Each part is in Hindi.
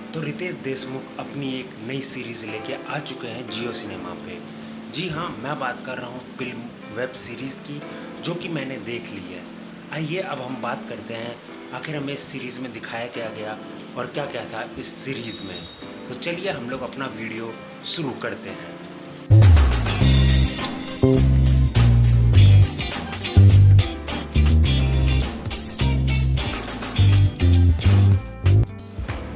तो रितेश देशमुख अपनी एक नई सीरीज़ लेके आ चुके हैं जियो सिनेमा पे। जी हाँ, मैं बात कर रहा हूँ फिल्म वेब सीरीज़ की, जो कि मैंने देख ली है। आइए अब हम बात करते हैं आखिर हमें इस सीरीज़ में दिखाया क्या गया और क्या क्या था इस सीरीज़ में। तो चलिए हम लोग अपना वीडियो शुरू करते हैं।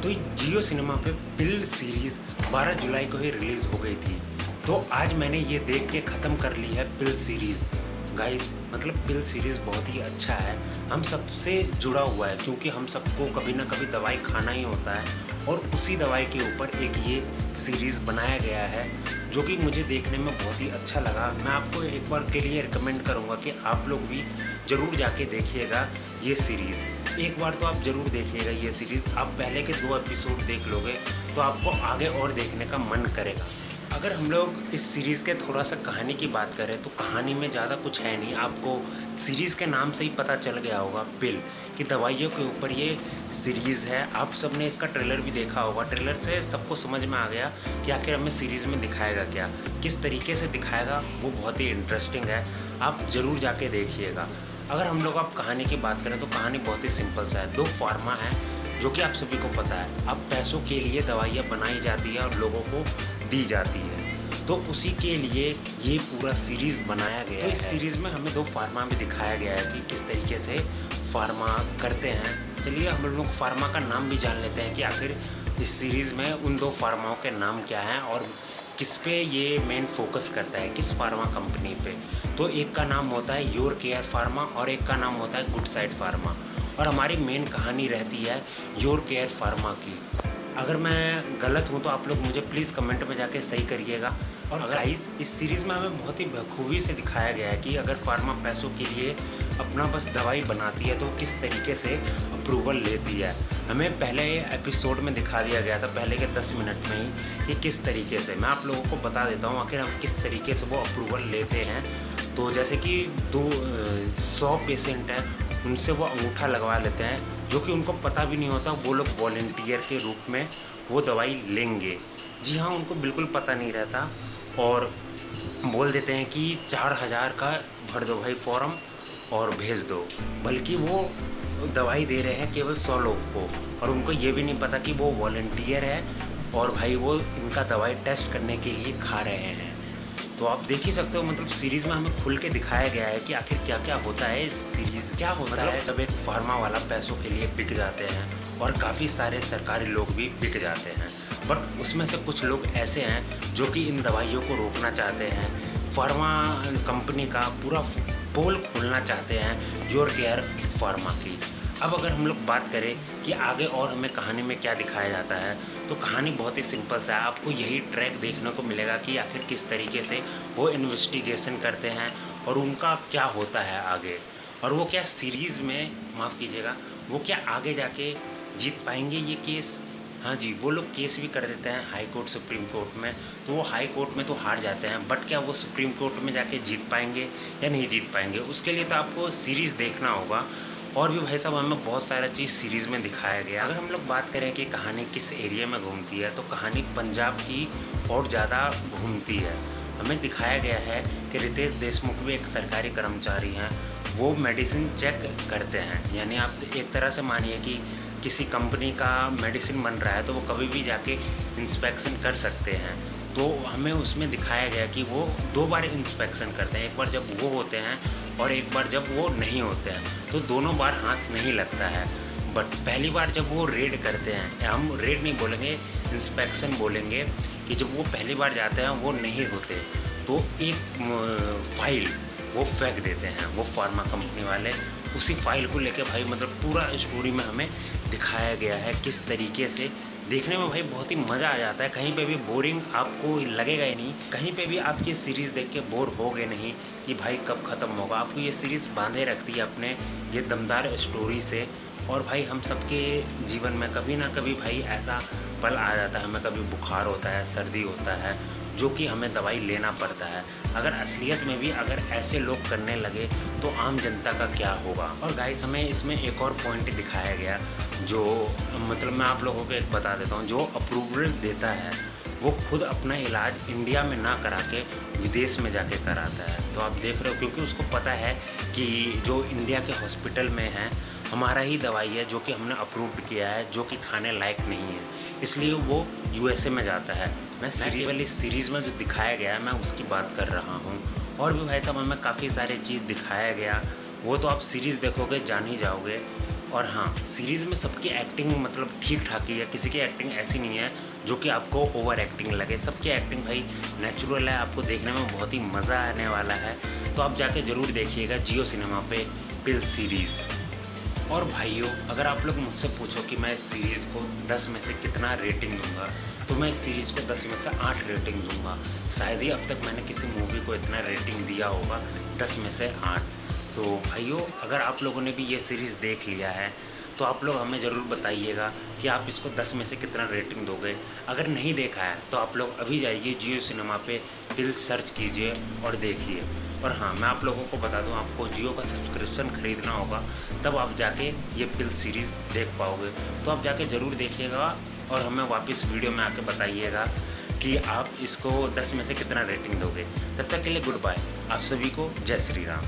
तो जियो सिनेमा पे पिल सीरीज़ 12 जुलाई को ही रिलीज़ हो गई थी। तो आज मैंने ये देख के ख़त्म कर ली है पिल सीरीज़। गाइस मतलब पिल सीरीज़ बहुत ही अच्छा है, हम सबसे जुड़ा हुआ है क्योंकि हम सबको कभी ना कभी दवाई खाना ही होता है और उसी दवाई के ऊपर एक ये सीरीज़ बनाया गया है जो कि मुझे देखने में बहुत ही अच्छा लगा। मैं आपको एक बार के लिए रिकमेंड करूँगा कि आप लोग भी ज़रूर जाके देखिएगा ये सीरीज़। एक बार तो आप ज़रूर देखिएगा ये सीरीज़। आप पहले के 2 एपिसोड देख लोगे तो आपको आगे और देखने का मन करेगा। अगर हम लोग इस सीरीज़ के थोड़ा सा कहानी की बात करें तो कहानी में ज़्यादा कुछ है नहीं। आपको सीरीज़ के नाम से ही पता चल गया होगा पिल कि दवाइयों के ऊपर ये सीरीज़ है। आप सब ने इसका ट्रेलर भी देखा होगा। ट्रेलर से सबको समझ में आ गया कि आखिर हमें सीरीज़ में दिखाएगा क्या, किस तरीके से दिखाएगा। वो बहुत ही इंटरेस्टिंग है, आप ज़रूर जाके देखिएगा। अगर हम लोग आप कहानी की बात करें तो कहानी बहुत ही सिंपल सा है। 2 फार्मा है जो कि आप सभी को पता है, अब पैसों के लिए दवाइयाँ बनाई जाती है और लोगों को दी जाती है। तो उसी के लिए ये पूरा सीरीज़ बनाया गया है। तो इस सीरीज़ में हमें 2 फार्मा में दिखाया गया है कि किस तरीके से फार्मा करते हैं। चलिए हम लोग फार्मा का नाम भी जान लेते हैं कि आखिर इस सीरीज़ में उन 2 फार्माओं के नाम क्या हैं और किस पे ये मेन फोकस करता है, किस फार्मा कंपनी पे। तो एक का नाम होता है योर केयर फार्मा और एक का नाम होता है गुड साइड फार्मा। और हमारी मेन कहानी रहती है योर केयर फार्मा की। अगर मैं गलत हूँ तो आप लोग मुझे प्लीज़ कमेंट में जाके सही करिएगा। और अगर इस सीरीज़ में हमें बहुत ही बखूबी से दिखाया गया है कि अगर फार्मा पैसों के लिए अपना बस दवाई बनाती है तो किस तरीके से अप्रूवल लेती है। हमें पहले एपिसोड में दिखा दिया गया था पहले के 10 मिनट में ही कि किस तरीके से। मैं आप लोगों को बता देता हूँ आखिर हम किस तरीके से वो अप्रूवल लेते हैं। तो जैसे कि 100 पेशेंट हैं, उनसे वो अंगूठा लगवा लेते हैं जो कि उनको पता भी नहीं होता वो लोग वॉलंटियर के रूप में वो दवाई लेंगे। जी हाँ, उनको बिल्कुल पता नहीं रहता और बोल देते हैं कि 4000 का भर दो भाई फॉर्म और भेज दो। बल्कि वो दवाई दे रहे हैं केवल 100 लोग को और उनको ये भी नहीं पता कि वो वॉलंटियर है और भाई वो इनका दवाई टेस्ट करने के लिए खा रहे हैं। तो आप देख ही सकते हो मतलब सीरीज़ में हमें खुल के दिखाया गया है कि आखिर क्या क्या होता है इस सीरीज़। क्या होता है तब एक फार्मा वाला पैसों के लिए बिक जाते हैं और काफ़ी सारे सरकारी लोग भी बिक जाते हैं। बट उसमें से कुछ लोग ऐसे हैं जो कि इन दवाइयों को रोकना चाहते हैं। फार्मा कंपनी का पूरा पोल खोलना चाहते हैं योर केयर फार्मा की। अब अगर हम लोग बात करें कि आगे और हमें कहानी में क्या दिखाया जाता है तो कहानी बहुत ही सिंपल सा है। आपको यही ट्रैक देखने को मिलेगा कि आखिर किस तरीके से वो इन्वेस्टिगेशन करते हैं और उनका क्या होता है आगे। और वो क्या सीरीज़ में, माफ़ कीजिएगा, वो क्या आगे जाके जीत पाएंगे ये केस। हाँ जी, वो लोग केस भी कर देते हैं हाई कोर्ट सुप्रीम कोर्ट में, तो वो हाई कोर्ट में तो हार जाते हैं। बट क्या वो सुप्रीम कोर्ट में जाके जीत पाएंगे या नहीं जीत पाएंगे, उसके लिए तो आपको सीरीज़ देखना होगा। और भी भाई साहब हमें बहुत सारा चीज़ सीरीज़ में दिखाया गया। अगर हम लोग बात करें कि कहानी किस एरिया में घूमती है तो कहानी पंजाब की और ज़्यादा घूमती है। हमें दिखाया गया है कि रितेश देशमुख भी एक सरकारी कर्मचारी हैं, वो मेडिसिन चेक करते हैं। यानी आप एक तरह से मानिए कि किसी कंपनी का मेडिसिन बन रहा है तो वो कभी भी जाके इंस्पेक्शन कर सकते हैं। तो हमें उसमें दिखाया गया कि वो 2 बार इंस्पेक्शन करते हैं, एक बार जब वो होते हैं और एक बार जब वो नहीं होते हैं। तो दोनों बार हाथ नहीं लगता है। बट पहली बार जब वो रेड करते हैं, हम रेड नहीं बोलेंगे, इंस्पेक्शन बोलेंगे, कि जब वो पहली बार जाते हैं वो नहीं होते तो एक फाइल वो फेंक देते हैं वो फार्मा कंपनी वाले। उसी फाइल को लेके भाई मतलब पूरा स्टोरी में हमें दिखाया गया है किस तरीके से। देखने में भाई बहुत ही मज़ा आ जाता है, कहीं पे भी बोरिंग आपको लगेगा ही नहीं। कहीं पे भी आप ये सीरीज़ देख के बोर होगे नहीं कि भाई कब ख़त्म होगा। आपको ये सीरीज़ बांधे रखती है अपने ये दमदार स्टोरी से। और भाई हम सबके जीवन में कभी ना कभी भाई ऐसा पल आ जाता है, हमें कभी बुखार होता है, सर्दी होता है जो कि हमें दवाई लेना पड़ता है। अगर असलियत में भी अगर ऐसे लोग करने लगे तो आम जनता का क्या होगा। और गाइस हमें इसमें एक और पॉइंट दिखाया गया जो मतलब मैं आप लोगों को एक बता देता हूँ, जो अप्रूवल देता है वो खुद अपना इलाज इंडिया में ना करा के विदेश में जाके कराता है। तो आप देख रहे हो, क्योंकि उसको पता है कि जो इंडिया के हॉस्पिटल में है हमारा ही दवाई है जो कि हमने अप्रूव्ड किया है, जो कि खाने लायक नहीं है, इसलिए वो यूएसए में जाता है। मैं सीरीज वाली सीरीज़ में जो दिखाया गया है मैं उसकी बात कर रहा हूँ। और भी भाई साहब हमें काफ़ी सारी चीज़ दिखाया गया, वो तो आप सीरीज़ देखोगे जान ही जाओगे। और हाँ, सीरीज़ में सबकी एक्टिंग मतलब ठीक ठाक ही है, किसी की एक्टिंग ऐसी नहीं है जो कि आपको ओवर एक्टिंग लगे। सबकी एक्टिंग भाई नेचुरल है, आपको देखने में बहुत ही मज़ा आने वाला है। तो आप जाके ज़रूर देखिएगा जियो सिनेमा पे पिल सीरीज़। और भाइयों, अगर आप लोग मुझसे पूछो कि मैं इस सीरीज़ को 10 में से कितना रेटिंग दूंगा, तो मैं इस सीरीज़ को 10 में से 8 रेटिंग दूंगा। शायद ही अब तक मैंने किसी मूवी को इतना रेटिंग दिया होगा, 10 में से 8। तो भाइयों, अगर आप लोगों ने भी ये सीरीज़ देख लिया है तो आप लोग हमें ज़रूर बताइएगा कि आप इसको 10 में से कितना रेटिंग दोगे। अगर नहीं देखा है तो आप लोग अभी जाइए जियो सिनेमा पे पिल सर्च कीजिए और देखिए। और हाँ, मैं आप लोगों को बता दूं, आपको जियो का सब्सक्रिप्शन ख़रीदना होगा, तब आप जाके ये पिल सीरीज़ देख पाओगे। तो आप जाके ज़रूर देखिएगा और हमें वापस वीडियो में आके बताइएगा कि आप इसको 10 में से कितना रेटिंग दोगे। तब तक के लिए गुड बाय। आप सभी को जय श्री राम।